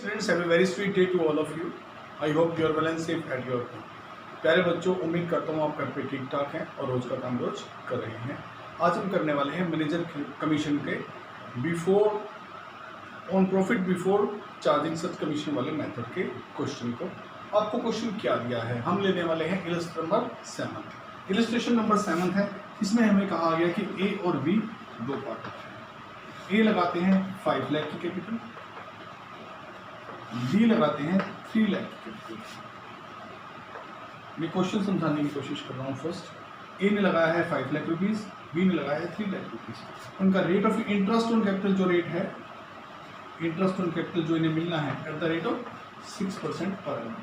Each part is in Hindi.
Students, have a very sweet day to all of you. I hope you are well and safe at your home. प्यारे बच्चों, उम्मीद करता हूँ आप घर पे ठीक ठाक हैं और रोज़ का काम रोज कर रहे हैं। आज हम करने वाले हैं मैनेजर कमीशन के on profit before charging such commission वाले मेथड के क्वेश्चन को। आपको क्वेश्चन क्या दिया है, हम लेने वाले हैं इलस्ट्रेशन नंबर 7। इलस्ट्रेशन नंबर 7 है। इसमें हमें कहा गया कि ए और बी दो पार्ट हैं। ए लगाते हैं 5 लाख की कैपिटल, बी लगाते हैं 3 लाख की कैपिटल। मैं क्वेश्चन समझाने की कोशिश कर रहा हूँ। फर्स्ट, ए ने लगाया है 5 लाख रुपीज़, बी ने लगाया है 3 लाख रुपीज़। उनका rate of interest on capital जो रेट है, इंटरेस्ट ऑन कैपिटल जो इन्हें मिलना है at the rate of 6% per annum,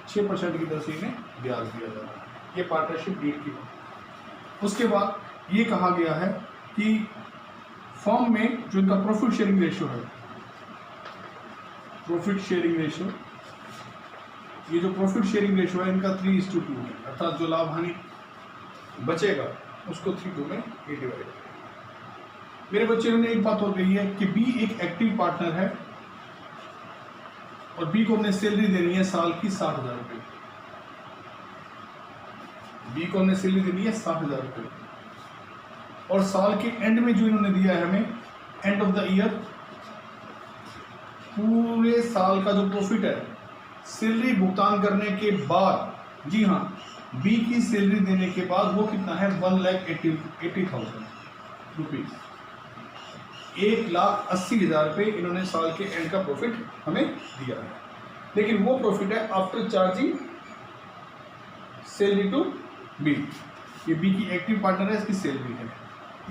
6% की दर से इन्हें ब्याज दिया जा रहा है। ये पार्टनरशिप डीड की बात। उसके बाद ये कहा गया है कि फर्म में जो इनका प्रॉफिट शेयरिंग रेशियो है, प्रॉफिट शेयरिंग रेशियो, ये जो प्रॉफिट शेयरिंग रेशियो है इनका 3:2 है, अर्थात जो लाभ हानि बचेगा उसको 3:2 में ये डिवाइड करें। मेरे बच्चे ने एक बात और कही है कि बी एक एक्टिव पार्टनर है और बी को हमने सैलरी देनी है साल की 60,000 रुपये। बी को हमने सैलरी देनी है 60,000 रुपये और साल के एंड में जो इन्होंने दिया है हमें, एंड ऑफ द ईयर, पूरे साल का जो प्रॉफिट है सैलरी भुगतान करने के बाद, जी हाँ, बी की सैलरी देने के बाद वो कितना है 1,80,000 रुपीज, 1,80,000 रुपये इन्होंने साल के एंड का प्रॉफिट हमें दिया है। लेकिन वो प्रॉफिट है after charging salary to be. ये बी की एक्टिव पार्टनर है, इसकी सैलरी है।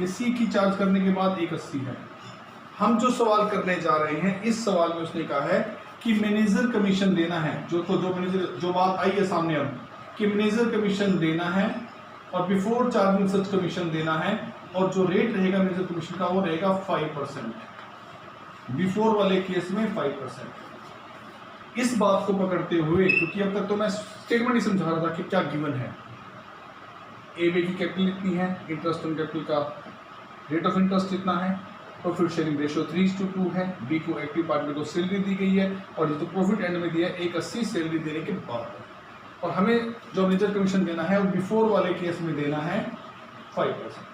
ये सी की चार्ज करने के बाद 180 है। हम जो सवाल करने जा रहे हैं, इस सवाल में उसने कहा है कि मैनेजर कमीशन देना है, जो बात आई है सामने अब कि मैनेजर कमीशन देना है और बिफोर चार्जिंग सच कमीशन देना है, और जो रेट रहेगा मैनेजर कमीशन का वो रहेगा 5%। बिफोर वाले केस में 5%। इस बात को पकड़ते हुए, क्योंकि अब तक तो मैं स्टेटमेंट ही समझा रहा था कि क्या गिवन है, ए बी की कैपिटल इतनी है, इंटरेस्ट ऑन कैपिटल का रेट ऑफ इंटरेस्ट इतना है, प्रॉफिट शेयरिंग रेशियो 3:2 है, बी को एक्टिव पार्टनर को सैलरी दी गई है और जो तो प्रॉफिट एंड में दिया है 180 सैलरी देने के बाद, और हमें जो मैनेजर कमीशन देना है वो बिफोर वाले केस में देना है 5%।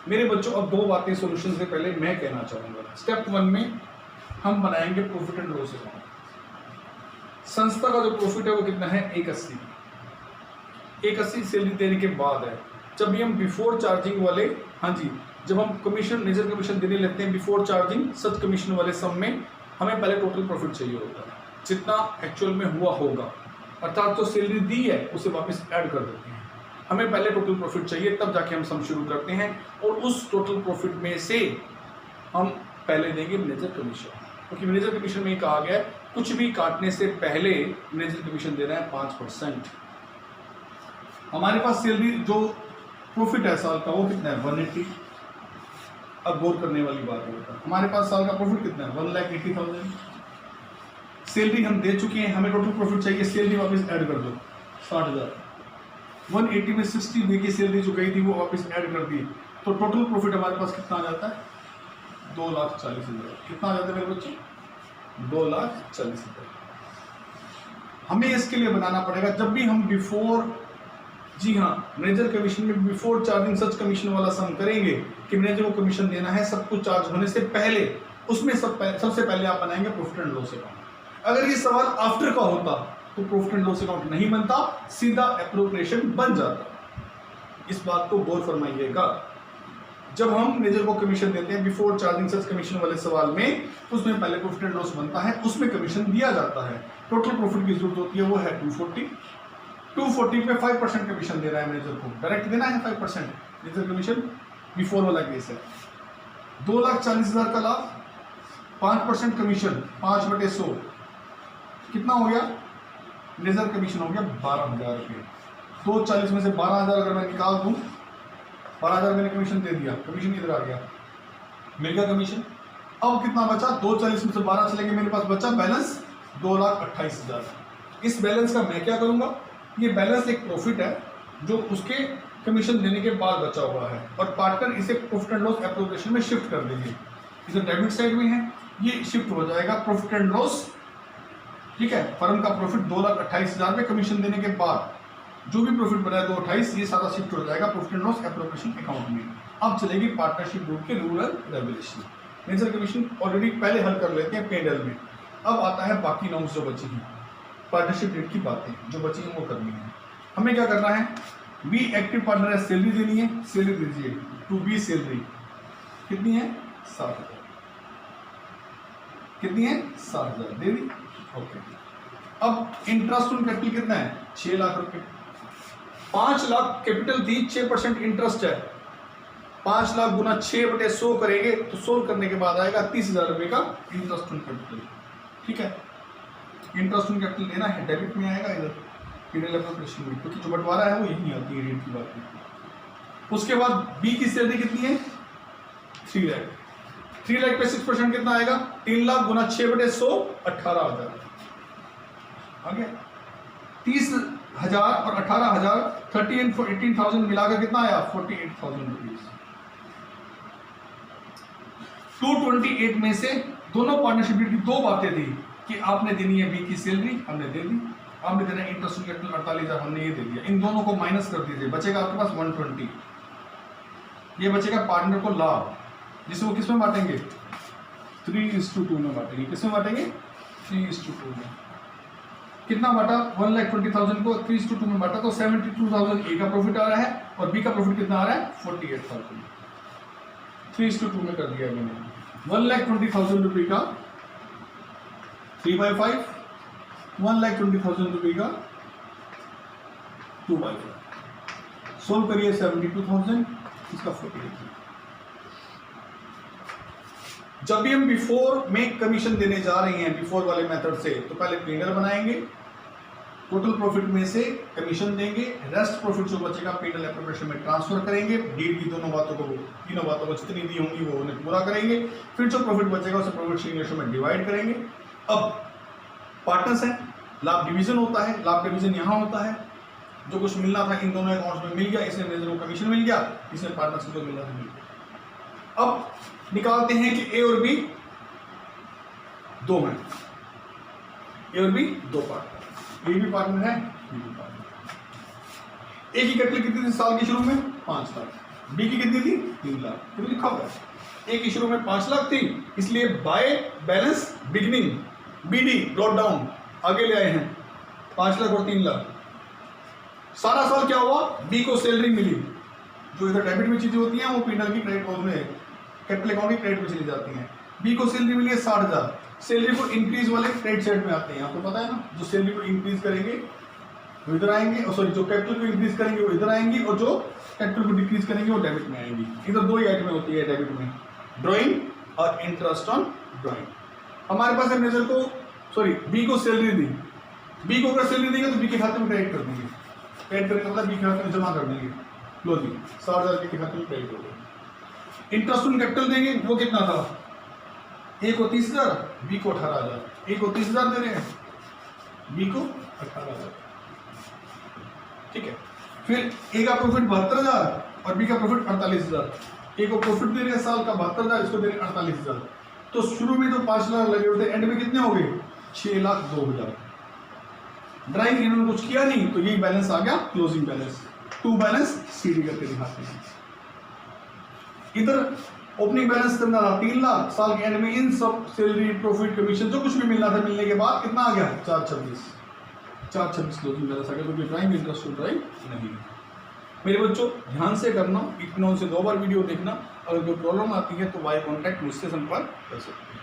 मेरे बच्चों, अब दो बातें सॉल्यूशन से पहले मैं कहना चाहूँगा। स्टेप 1 में हम बनाएंगे प्रॉफिट एंड लॉस अकाउंट। संस्था का जो प्रॉफिट है वो कितना है 180 सैलरी देने के बाद है। जब भी हम बिफोर चार्जिंग वाले, हाँ जी, जब हम कमीशन मैनेजर कमीशन देने लगते हैं बिफोर चार्जिंग सच कमीशन वाले सम में, हमें पहले टोटल प्रॉफिट चाहिए होता है जितना एक्चुअल में हुआ होगा, अर्थात जो सैलरी दी है उसे वापस ऐड कर देते हैं। हमें पहले टोटल प्रॉफिट चाहिए, तब जाके हम सम शुरू करते हैं और उस टोटल प्रॉफिट में से हम पहले देंगे मैनेजर कमीशन, क्योंकि मैनेजर कमीशन में कहा गया है कुछ भी काटने से पहले मैनेजर कमीशन देना है 5%। हमारे पास सैलरी जो प्रॉफिट है साल का वो कितना है 180। अब गौर करने वाली बात है, हमारे पास साल का प्रॉफिट कितना है 1,80,000। सैलरी हम दे चुके हैं, हमें टोटल प्रॉफिट चाहिए, सैलरी वापस ऐड कर दो 60,000। 180 में 60 दे की सैलरी जो गई थी वो वापस ऐड कर दी, तो टोटल प्रॉफिट हमारे पास कितना आ जाता है 2,40,000। कितना आ जाता है मेरे बच्चे 2,40,000। हमें इसके लिए बनाना पड़ेगा, जब भी हम बिफोर, जी हाँ, मैनेजर कमीशन में बिफोर चार्जिंग सच कमीशन वाला सम करेंगे कि मैनेजर को कमीशन देना है सब कुछ चार्ज होने से पहले, उसमें सबसे पहले आप बनाएंगे प्रॉफिट एंड लॉस अकाउंट। अगर ये सवाल आफ्टर का होता तो प्रॉफिट एंड लॉस अकाउंट नहीं बनता, सीधा एप्रोप्रिएशन बन जाता। इस बात को गौर फरमाइएगा। जब हम मैनेजर को कमीशन देते हैं बिफोर चार्जिंग सच कमीशन वाले सवाल में, उसमें पहले प्रॉफिट एंड लॉस बनता है, उसमें कमीशन दिया जाता है। टोटल प्रॉफिट की जरूरत होती है, वो है 240 पे 5% कमीशन दे रहा है मैनेजर को, डायरेक्ट देना है 5% मैनेजर कमीशन। बिफोर वाला केस है 2,40,000 का लाभ, 5% कमीशन, 5/100 कितना हो गया, मैनेजर कमीशन हो गया 12,000 रुपये। 240 में से 12,000 अगर मैं निकाल दूँ, 12,000 मैंने कमीशन दे दिया, कमीशन इधर आ गया, मिल गया कमीशन। अब कितना बचा, 240 में से 12 चलेंगे, मेरे पास बचा बैलेंस 2,28,000। इस बैलेंस का मैं क्या करूँगा, ये बैलेंस एक प्रॉफिट है जो उसके कमीशन देने के बाद बचा हुआ है, और पार्टनर इसे प्रॉफिट एंड लॉस एप्रोप्रिएशन में शिफ्ट कर देंगे। इधर डेबिट साइड में है, ये शिफ्ट हो जाएगा प्रॉफिट एंड लॉस, ठीक है। फर्म का प्रॉफिट 2,28,000 में कमीशन देने के बाद जो भी प्रॉफिट बना है 228, ये सारा शिफ्ट हो जाएगा profit and loss appropriation account में। अब चलेगी पार्टनरशिप ग्रुप के rule and regulation. Major commission already पहले हल कर लेते हैं P&L में। अब आता है बाकी नॉर्म्स जो बची हैं, पार्टनरशिप रेट की बातें जो बची हैं वो करनी है। हमें क्या करना है, बी एक्टिव पार्टनर है, सैलरी देनी है, सैलरी दीजिए। टू बी सैलरी कितनी है, 60,000। कितनी है, 60,000 दे दी, ओके। अब इंटरेस्ट ऑन कैपिटल कितना है, 6 लाख रुपए। 5 लाख कैपिटल थी, 6% इंटरेस्ट है। 5 लाख गुना 6/100 करेंगे तो सोल्व करने के बाद आएगा 30,000 रुपए का इंटरेस्ट ऑन कैपिटल, ठीक है। इंटरेस्ट ऑन कैपिटल देना है, डेबिट में आएगा इधर P&L एप्रोप्रिएशन में, क्योंकि जो बंटवारा है वो यही आती है रेट की बात में। उसके बाद बी की सैलरी कितनी है, 3 लाख। 3 लाख पे 6% कितना आएगा, 3 लाख गुना 6/100 18,000 आ गया। 30,000 और 18,000 30 and 18,000 मिलाकर कितना आया, 48,000 रुपीज। 228 में से दोनों पार्टनरशिप की दो बातें थी कि आपने देनी है बी की सैलरी, हमने दे दी। आपने देना इंटरेस्ट ऑन कैपिटल 48,000, हमने ये दे दिया। इन दोनों को माइनस कर दीजिए, बचेगा आपके पास 120। ये बचेगा पार्टनर को लाभ, जिसे वो किसमें बांटेंगे, 3:2 में बांटेंगे। किसमें बांटेंगे, 3:2 में। कितना बांटा, 1,20,000 को 3:2 में बांटा तो 72,000 ए का प्रॉफिट आ रहा है और बी का प्रॉफिट कितना आ रहा है, 48,000। 3:2 में कर दिया मैंने। 1,20,000 रुपये का 3/5, 1,20,000 रुपये का 2/5। सोल्व करिए 72,000, इसका 48। जब भी हम बिफोर में कमीशन देने जा रहे हैं बिफोर वाले मेथड से, तो पहले P&L बनाएंगे, टोटल प्रॉफिट में से कमीशन देंगे, रेस्ट प्रॉफिट जो बचेगा P&L एप्रोप्रिएशन में ट्रांसफर करेंगे। डील की तीनों बातों को जितनी दी होंगी वो उन्हें पूरा करेंगे। फिर जो प्रॉफिट बचेगा उसे प्रॉफिट शेयरिंग रेशियो में डिवाइड करेंगे। अब पार्टनर्स हैं, लाभ डिवीजन होता है, लाभ डिवीजन यहाँ होता है। जो कुछ मिलना था इन दोनों अकाउंट्स में मिल गया, इसमें मेजर को कमीशन मिल गया, इसमें पार्टनर्स को मिलना था मिल गया। अब निकालते हैं कि ए और बी दो हैं, ए और बी दो पार्टनर, ए भी पार्टनर है, बी भी पार्टनर। ए की कैपिटल कितनी थी साल की शुरू में, 5 लाख। बी की कितनी थी, 3 लाख। तो लिखा हुआ है ए की शुरू में 5 लाख थी, इसलिए by balance beginning BD brought down आगे ले आए हैं 5 लाख और 3 लाख। सारा साल क्या हुआ, बी को सैलरी मिली, जो इधर डेबिट में चीजें होती हैं वो P&L की क्रेडिट में कैपिटल अकाउंट की क्रेडिट में चली जाती हैं। बी को सैलरी मिली है 60,000, सैलरी को इंक्रीज वाले क्रेडिट साइड में आते हैं, आपको पता है ना। जो सैलरी को इंक्रीज करेंगे वो इधर आएंगे, और सॉरी जो कैपिटल को इंक्रीज करेंगे वो इधर आएंगी, और जो कैपिटल को डिक्रीज करेंगे वो डेबिट में आएंगी। इधर दो ही आइटमें होती है डेबिट में, ड्रॉइंग और इंटरेस्ट ऑन ड्रॉइंग। हमारे पास मेजर को सॉरी बी को सैलरी दी, बी को अगर सैलरी देंगे तो बी के खाते में क्रेडिट कर देंगे, क्रेडिट करने का मतलब बी के खाते में जमा कर देंगे। लो जी 60,000 के खाते में क्रेडिट हो गया। इंटरेस्ट ऑन कैपिटल देंगे, वो कितना था, ए को 30,000, बी को 18,000। ए को 30,000 दे रहे हैं, बी को 18,000, ठीक है। फिर ए का प्रॉफिट 72,000 और बी का प्रॉफिट 48,000। ए को प्रॉफिट दे रहे हैं साल का 72,000, इसको दे रहे हैं 48,000। तो शुरू में तो 5 लाख लगे होते, एंड में कितने हो गए, 6,02,000। ड्राइंग इन्होंने कुछ किया नहीं, तो यही बैलेंस आ गया closing balance. To balance CD करके दिखाते हैं। इधर ओपनिंग बैलेंस कितना था, 3 लाख। साल के एंड में इन सब सैलरी प्रॉफिट कमीशन जो कुछ भी मिलना था मिलने के बाद कितना आ गया, 426 क्लोजिंग बैलेंस आ गया, क्योंकि ड्राइंग इंटरेस्ट ड्राइंग नहीं है। मेरे बच्चों ध्यान से करना, इतना से 2 बार वीडियो देखना। अगर कोई प्रॉब्लम आती है तो वाई कॉन्टैक्ट मुझसे संपर्क कर सकते हैं।